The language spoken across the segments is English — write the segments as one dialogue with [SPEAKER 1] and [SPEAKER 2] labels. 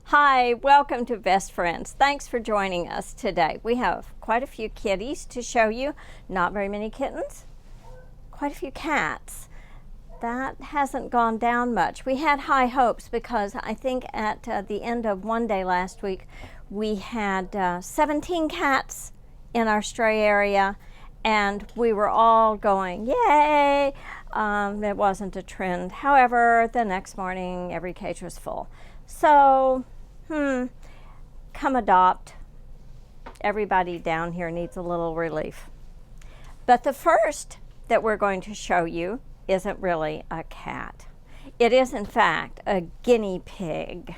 [SPEAKER 1] Hi, welcome to Best Friends. Thanks for joining us today. We have quite a few kitties to show you. Not very many kittens. Quite a few cats. That hasn't gone down much. We had high hopes because I think at the end of one day last week, we had 17 cats in our stray area, and we were all going, yay! It wasn't a trend. However, the next morning, every cage was full. So, come adopt. Everybody down here needs a little relief. But the first that we're going to show you isn't really a cat. It is, in fact, a guinea pig.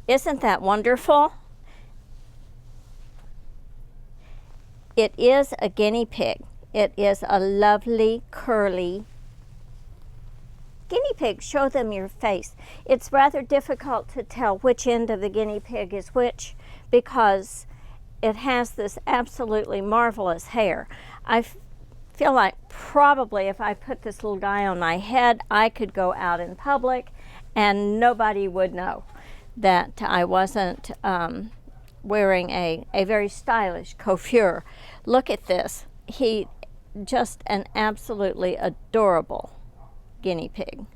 [SPEAKER 1] Isn't that wonderful? It is a guinea pig. It is a lovely, curly guinea pig. Show them your face. It's rather difficult to tell which end of the guinea pig is which because it has this absolutely marvelous hair. I feel like probably if I put this little guy on my head, I could go out in public and nobody would know that I wasn't wearing a very stylish coiffure. Look at this. He just an absolutely adorable guinea pig.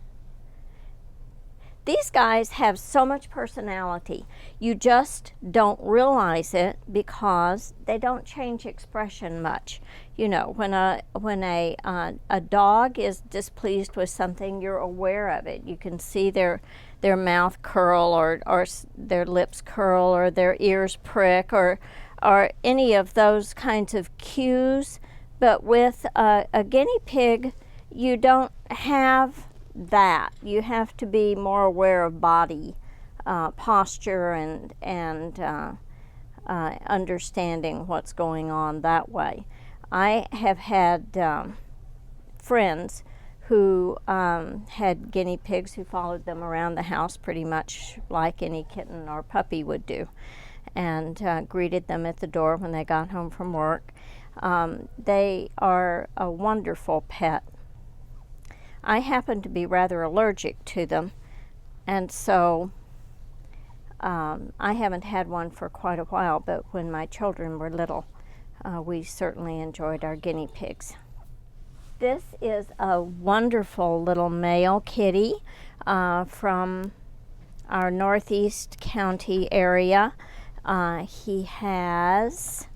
[SPEAKER 1] These guys have so much personality. You just don't realize it because they don't change expression much. You know, when a dog is displeased with something, you're aware of it. You can see their mouth curl or their lips curl or their ears prick or any of those kinds of cues. But with a guinea pig, you don't have that. You have to be more aware of body posture and understanding what's going on that way. I have had friends who had guinea pigs who followed them around the house pretty much like any kitten or puppy would do, and greeted them at the door when they got home from work. They are a wonderful pet. I happen to be rather allergic to them, and so I haven't had one for quite a while, but when my children were little, we certainly enjoyed our guinea pigs. This is a wonderful little male kitty from our Northeast County area. He has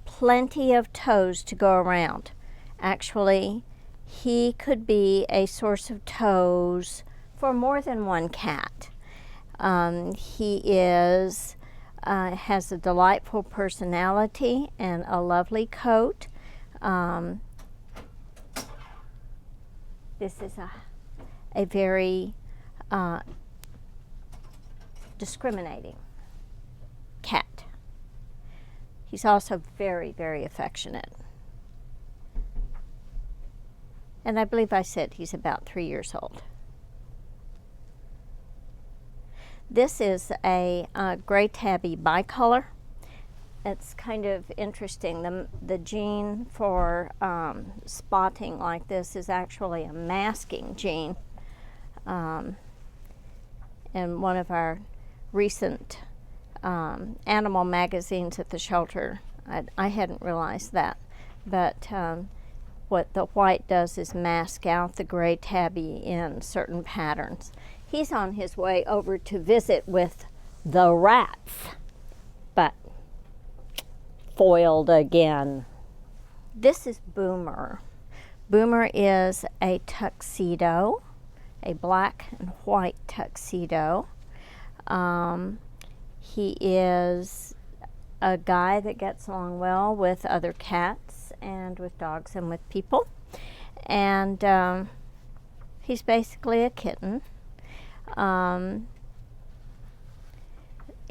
[SPEAKER 1] plenty of toes to go around. Actually, he could be a source of toes for more than one cat. He has a delightful personality and a lovely coat. This is a very discriminating cat. He's also very, very affectionate. And I believe I said he's about 3 years old. This is a gray tabby bicolor. It's kind of interesting. The gene for spotting like this is actually a masking gene. In one of our recent animal magazines at the shelter, I hadn't realized that. But what the white does is mask out the gray tabby in certain patterns. He's on his way over to visit with the rats, but foiled again. This is Boomer. Boomer is a tuxedo, a black and white tuxedo. He is a guy that gets along well with other cats and with dogs and with people. And he's basically a kitten.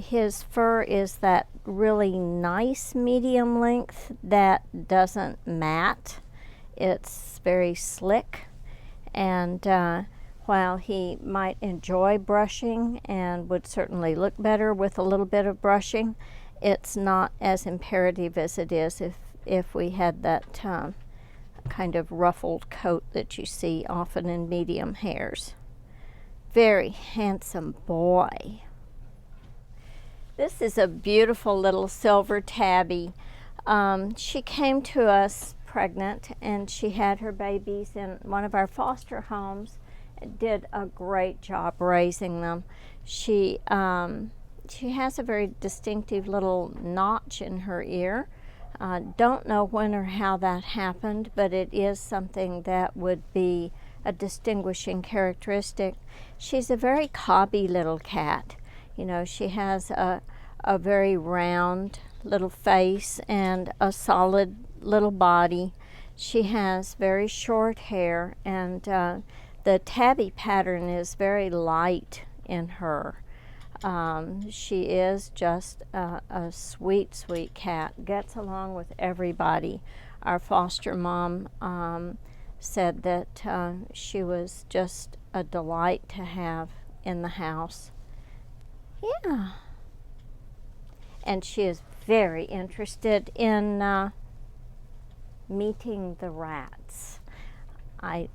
[SPEAKER 1] his fur is that really nice medium length that doesn't mat. It's very slick, and while he might enjoy brushing and would certainly look better with a little bit of brushing, it's not as imperative as it is if we had that kind of ruffled coat that you see often in medium hairs. Very handsome boy. This is a beautiful little silver tabby. She came to us pregnant, and she had her babies in one of our foster homes. Did a great job raising them. She has a very distinctive little notch in her ear. Don't know when or how that happened, but it is something that would be a distinguishing characteristic. She's a very cobby little cat. You know, she has a very round little face and a solid little body. She has very short hair, and the tabby pattern is very light in her. She is just a sweet, sweet cat. Gets along with everybody. Our foster mom said that she was just a delight to have in the house. Yeah. And she is very interested in meeting the rats. I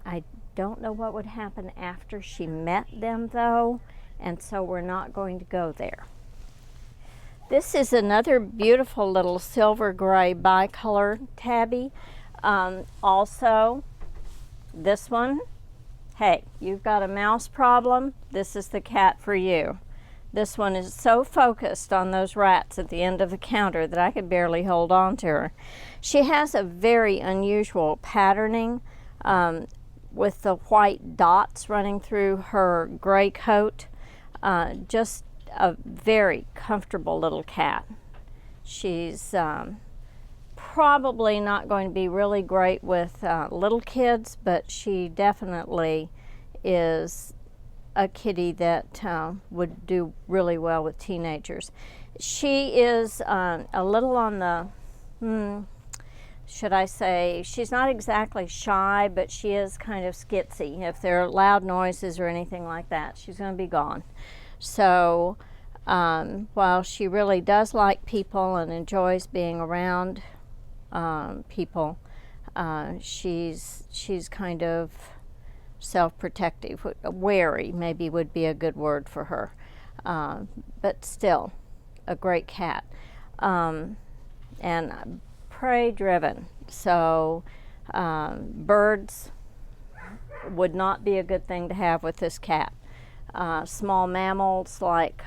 [SPEAKER 1] don't know what would happen after she met them, though, and so we're not going to go there. This is another beautiful little silver gray bicolor tabby. Also, this one, hey, you've got a mouse problem, this is the cat for you. This one is so focused on those rats at the end of the counter that I could barely hold on to her. She has a very unusual patterning with the white dots running through her gray coat. Just a very comfortable little cat. She's probably not going to be really great with little kids, but she definitely is a kitty that would do really well with teenagers. She is a little on the, should I say, she's not exactly shy, but she is kind of skitsy. If there are loud noises or anything like that, she's going to be gone. So while she really does like people and enjoys being around people, she's kind of self-protective. Wary maybe would be a good word for her, but still a great cat, and prey driven. So birds would not be a good thing to have with this cat. Small mammals like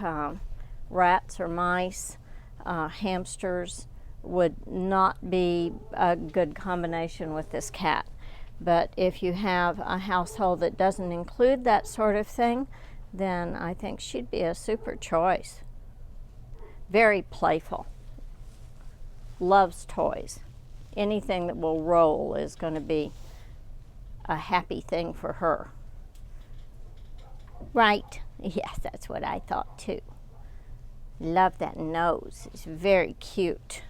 [SPEAKER 1] rats or mice, hamsters would not be a good combination with this cat. But if you have a household that doesn't include that sort of thing, then I think she'd be a super choice. Very playful. Loves toys. Anything that will roll is going to be a happy thing for her. Right? Yes, that's what I thought too. Love that nose. It's very cute.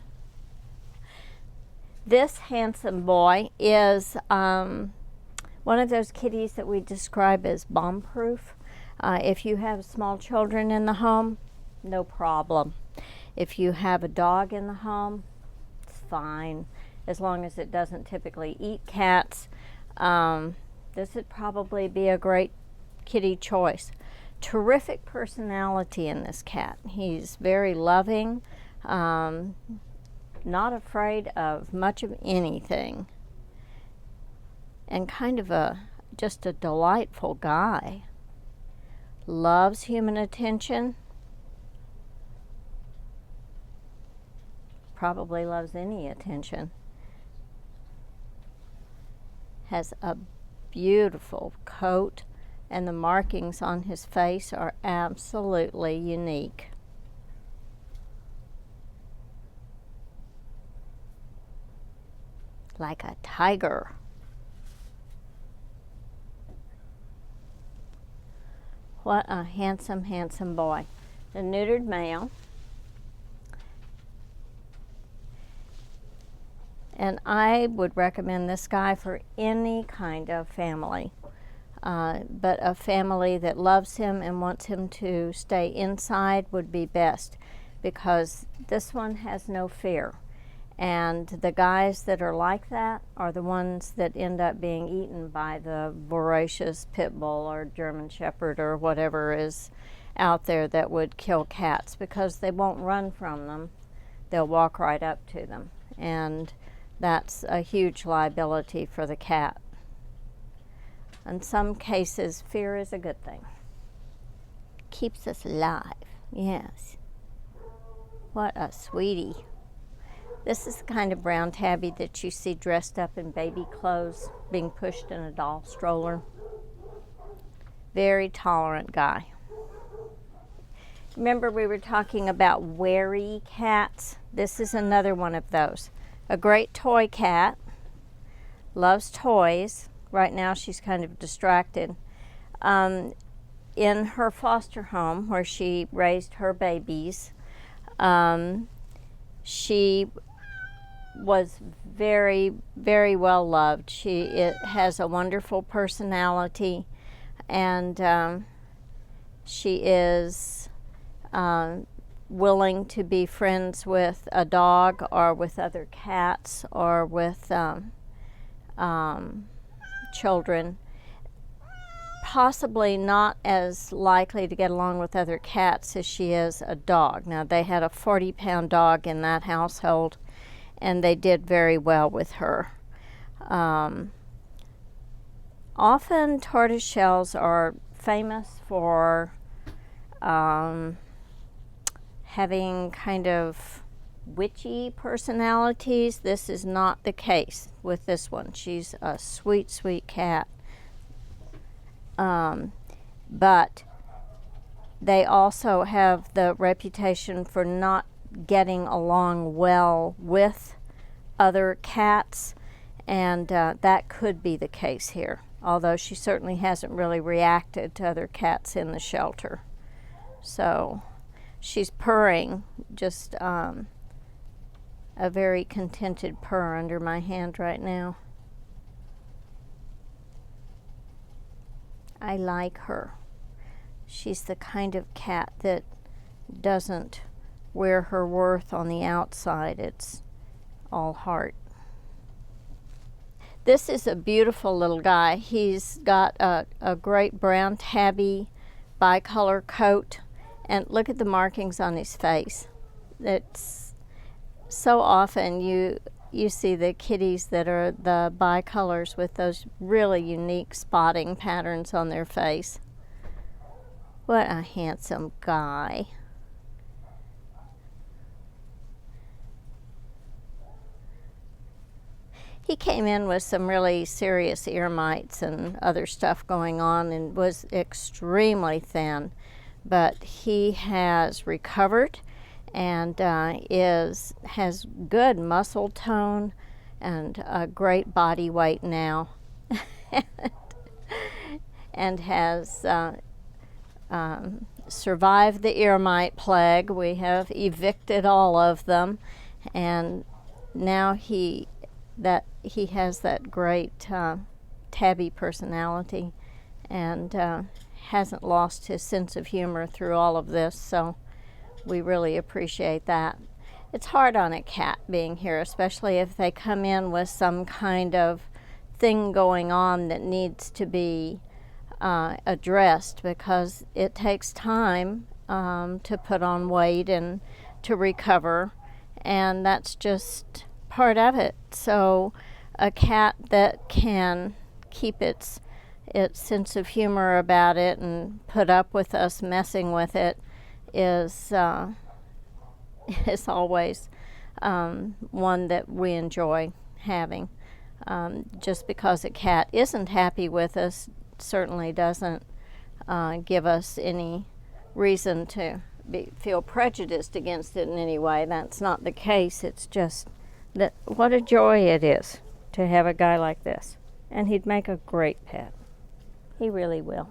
[SPEAKER 1] This handsome boy is one of those kitties that we describe as bomb-proof. If you have small children in the home, no problem. If you have a dog in the home, it's fine, as long as it doesn't typically eat cats. This would probably be a great kitty choice. Terrific personality in this cat. He's very loving, not afraid of much of anything, and kind of just a delightful guy. Loves human attention. Probably loves any attention. Has a beautiful coat, and the markings on his face are absolutely unique. Like a tiger. What a handsome, handsome boy. The neutered male. And I would recommend this guy for any kind of family. But a family that loves him and wants him to stay inside would be best, because this one has no fear. And the guys that are like that are the ones that end up being eaten by the voracious pit bull or German shepherd or whatever is out there that would kill cats, because they won't run from them. They'll walk right up to them. And that's a huge liability for the cat. In some cases, fear is a good thing. Keeps us alive, yes. What a sweetie. This is the kind of brown tabby that you see dressed up in baby clothes, being pushed in a doll stroller. Very tolerant guy. Remember, we were talking about wary cats? This is another one of those. A great toy cat, loves toys. Right now she's kind of distracted. In her foster home where she raised her babies, she was very, very well loved. She has a wonderful personality, and she is willing to be friends with a dog or with other cats or with children. Possibly not as likely to get along with other cats as she is a dog. Now, they had a 40-pound dog in that household, and they did very well with her. Often tortoiseshells are famous for having kind of witchy personalities. This is not the case with this one. She's a sweet, sweet cat. But they also have the reputation for not getting along well with other cats, and that could be the case here, although she certainly hasn't really reacted to other cats in the shelter. So she's purring, just a very contented purr under my hand right now. I like her. She's the kind of cat that doesn't wear her worth on the outside. It's all heart. This is a beautiful little guy. He's got a great brown tabby bicolor coat, and look at the markings on his face. It's so often you see the kitties that are the bicolors with those really unique spotting patterns on their face. What a handsome guy. He came in with some really serious ear mites and other stuff going on and was extremely thin, but he has recovered and has good muscle tone and a great body weight now, and has survived the ear mite plague. We have evicted all of them, and now he has that great tabby personality, and hasn't lost his sense of humor through all of this, so we really appreciate that. It's hard on a cat being here, especially if they come in with some kind of thing going on that needs to be addressed, because it takes time to put on weight and to recover, and that's just part of it. So a cat that can keep its sense of humor about it and put up with us messing with it is always one that we enjoy having. Just because a cat isn't happy with us certainly doesn't give us any reason to feel prejudiced against it in any way. That's not the case. It's just that what a joy it is to have a guy like this. And he'd make a great pet. He really will.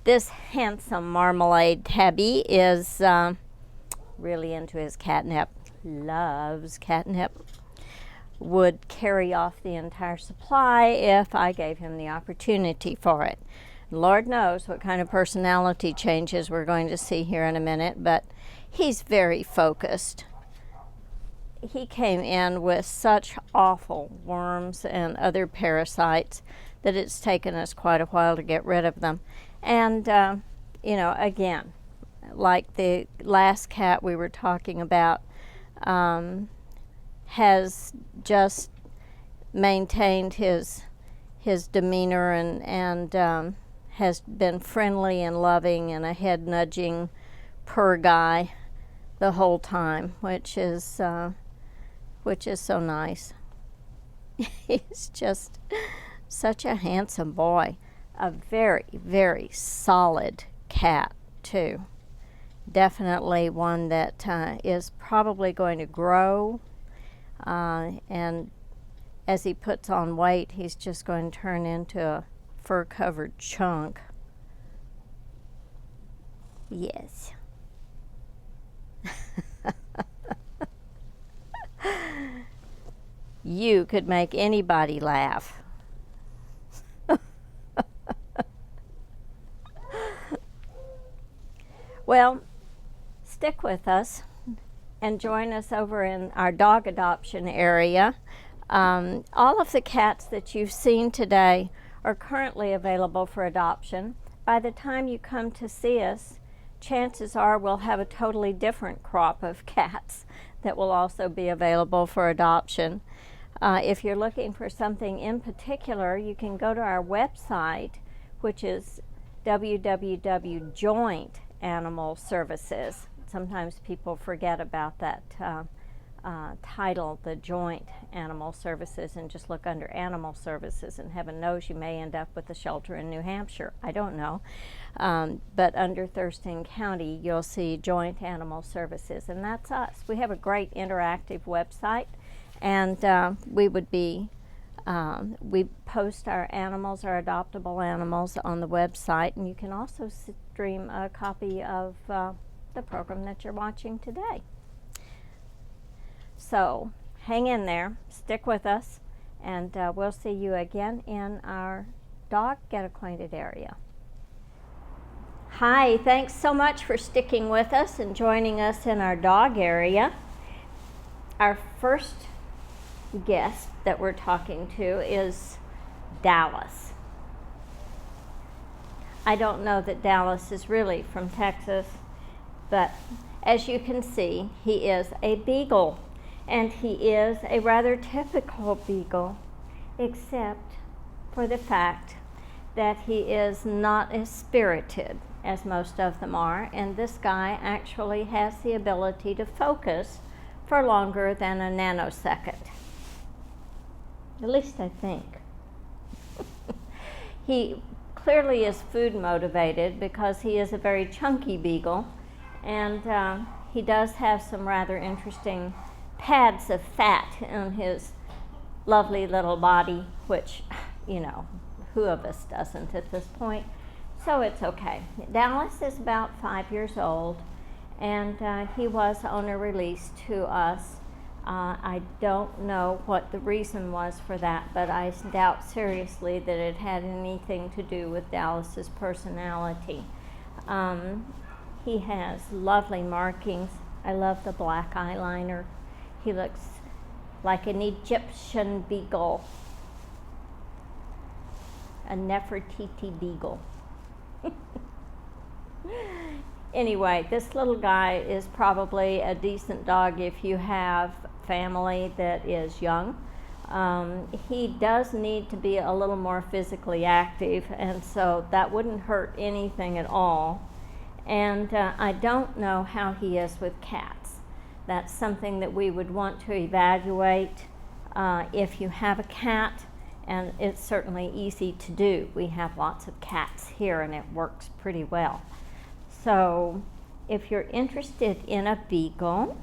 [SPEAKER 1] This handsome marmalade tabby is really into his catnip. Loves catnip. would carry off the entire supply if I gave him the opportunity for it. Lord knows what kind of personality changes we're going to see here in a minute, but he's very focused. He came in with such awful worms and other parasites that it's taken us quite a while to get rid of them. And, again, like the last cat we were talking about, has just maintained his demeanor and has been friendly and loving and a head nudging purr guy the whole time, which is so nice. He's just such a handsome boy. A very, very solid cat, too. Definitely one that is probably going to grow, and as he puts on weight, he's just going to turn into a fur-covered chunk. Yes. You could make anybody laugh. Well, stick with us and join us over in our dog adoption area. All of the cats that you've seen today are currently available for adoption. By the time you come to see us, chances are we'll have a totally different crop of cats that will also be available for adoption. If you're looking for something in particular, you can go to our website, which is www.joint Animal Services. Sometimes people forget about that title, the Joint Animal Services, and just look under Animal Services, and heaven knows you may end up with a shelter in New Hampshire. I don't know. But under Thurston County, you'll see Joint Animal Services, and that's us. We have a great interactive website, and we post our animals, our adoptable animals, on the website, and you can also stream a copy of the program that you're watching today. So hang in there, stick with us, and we'll see you again in our dog get acquainted area. Hi, thanks so much for sticking with us and joining us in our dog area. Our first guest that we're talking to is Dallas. I don't know that Dallas is really from Texas, but as you can see, he is a beagle, and he is a rather typical beagle, except for the fact that he is not as spirited as most of them are, and this guy actually has the ability to focus for longer than a nanosecond. At least I think. He clearly is food motivated because he is a very chunky beagle, and he does have some rather interesting pads of fat in his lovely little body, which, who of us doesn't at this point? So it's okay. Dallas is about 5 years old, and he was owner released to us. I don't know what the reason was for that, but I doubt seriously that it had anything to do with Dallas's personality. He has lovely markings. I love the black eyeliner. He looks like an Egyptian beagle, a Nefertiti beagle. Anyway, this little guy is probably a decent dog if you have family that is young. He does need to be a little more physically active, and so that wouldn't hurt anything at all. And I don't know how he is with cats. That's something that we would want to evaluate if you have a cat, and it's certainly easy to do. We have lots of cats here, and it works pretty well. So if you're interested in a beagle,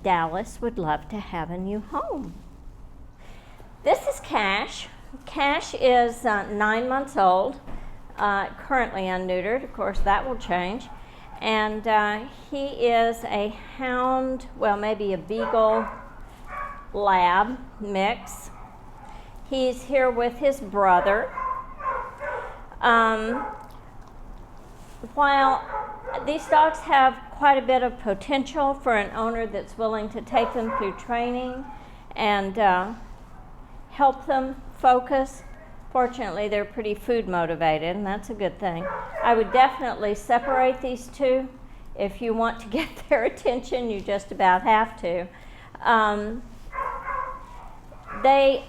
[SPEAKER 1] Dallas would love to have a new home. This is Cash. Cash is 9 months old, currently unneutered. Of course, that will change. And he is a hound, well, maybe a beagle lab mix. He's here with his brother. While these dogs have quite a bit of potential for an owner that's willing to take them through training and help them focus, fortunately they're pretty food motivated, and that's a good thing. I would definitely separate these two. If you want to get their attention, you just about have to. They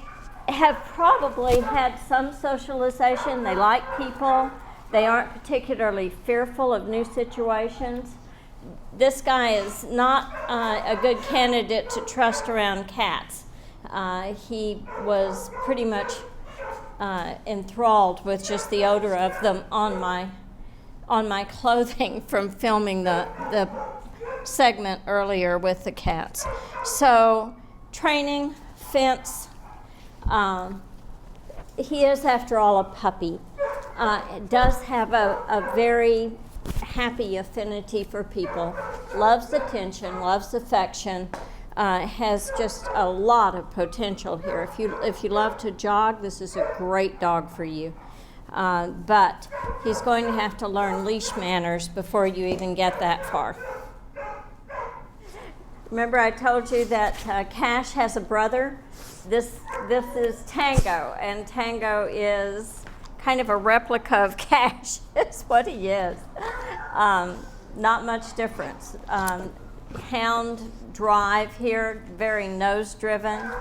[SPEAKER 1] have probably had some socialization. They like people. They aren't particularly fearful of new situations. This guy is not a good candidate to trust around cats. He was pretty much enthralled with just the odor of them on my clothing from filming the segment earlier with the cats. So training, fence. He is, after all, a puppy. Does have a very happy affinity for people, loves attention, loves affection, has just a lot of potential here. If you love to jog, this is a great dog for you. But he's going to have to learn leash manners before you even get that far. Remember I told you that Cash has a brother? This is Tango, and Tango is kind of a replica of Cash. Is what he is. Not much difference. Hound drive here, very nose driven,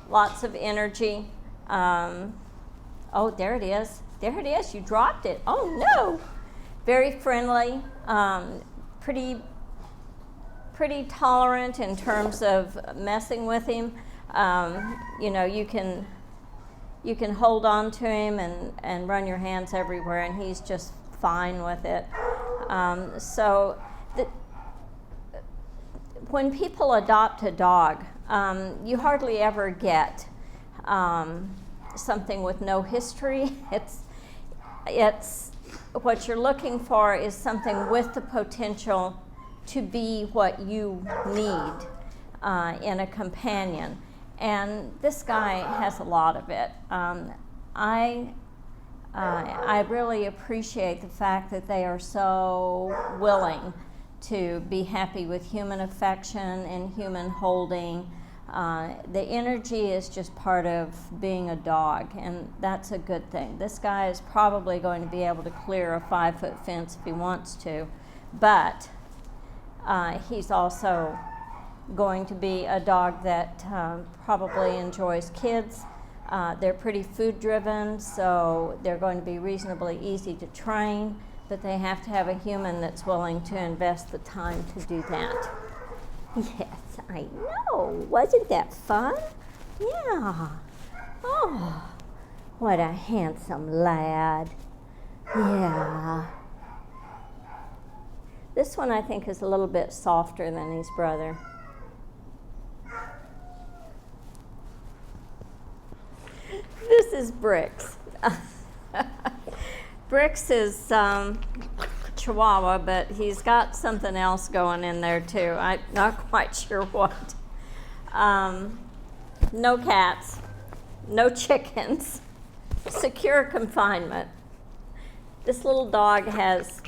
[SPEAKER 1] lots of energy. Oh, there it is. There it is. You dropped it. Oh no. Very friendly, pretty tolerant in terms of messing with him. You can hold on to him and run your hands everywhere, and he's just fine with it. When people adopt a dog, you hardly ever get something with no history. It's what you're looking for is something with the potential to be what you need in a companion. And this guy has a lot of it. I really appreciate the fact that they are so willing to be happy with human affection and human holding. The energy is just part of being a dog, and that's a good thing. This guy is probably going to be able to clear a 5-foot fence if he wants to, but he's also going to be a dog that probably enjoys kids. They're pretty food driven, so they're going to be reasonably easy to train, but they have to have a human that's willing to invest the time to do that. Yes, I know. Wasn't that fun? Yeah. Oh, what a handsome lad. Yeah. This one I think is a little bit softer than his brother. This is Bricks. Bricks is Chihuahua, but he's got something else going in there too. I'm not quite sure what. No cats, no chickens, secure confinement. This little dog has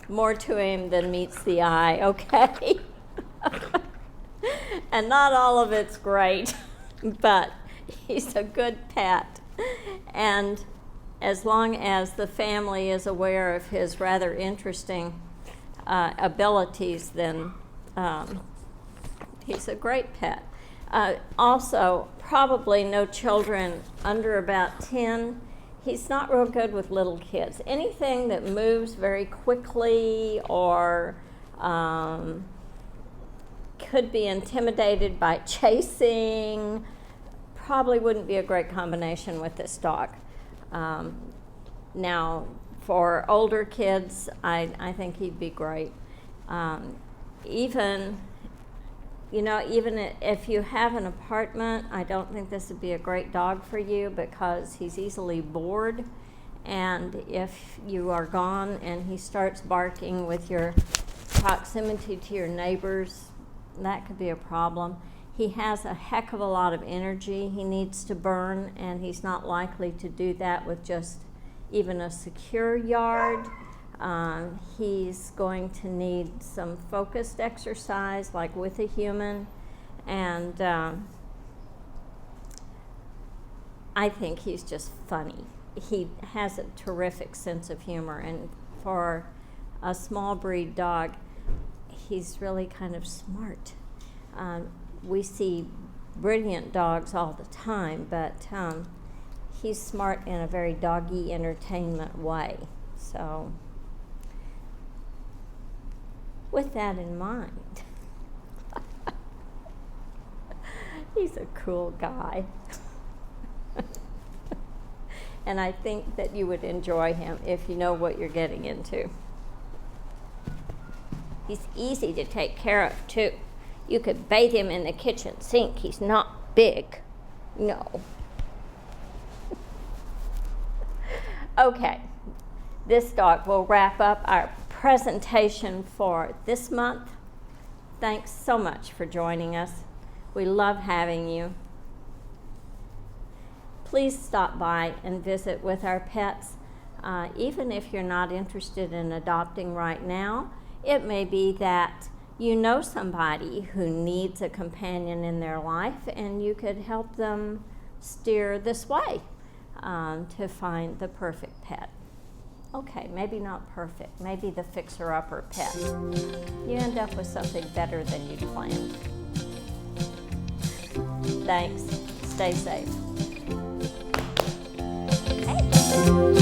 [SPEAKER 1] more to him than meets the eye, okay? And not all of it's great, but he's a good pet. And as long as the family is aware of his rather interesting abilities, then he's a great pet. Also, probably no children under about 10. He's not real good with little kids. Anything that moves very quickly or could be intimidated by chasing probably wouldn't be a great combination with this dog. Now, for older kids, I think he'd be great. Even if you have an apartment, I don't think this would be a great dog for you because he's easily bored. And if you are gone and he starts barking with your proximity to your neighbors, that could be a problem. He has a heck of a lot of energy he needs to burn, and he's not likely to do that with just even a secure yard. He's going to need some focused exercise, like with a human, and I think he's just funny. He has a terrific sense of humor, and for a small breed dog, he's really kind of smart. We see brilliant dogs all the time, but he's smart in a very doggy entertainment way. So, with that in mind, he's a cool guy. And I think that you would enjoy him if you know what you're getting into. He's easy to take care of, too. You could bathe him in the kitchen sink. He's not big. No. Okay, this dog will wrap up our presentation for this month. Thanks so much for joining us. We love having you. Please stop by and visit with our pets. Even if you're not interested in adopting right now, it may be that you know somebody who needs a companion in their life, and you could help them steer this way to find the perfect pet. Okay, maybe not perfect, maybe the fixer-upper pet. You end up with something better than you'd planned. Thanks. Stay safe. Hey.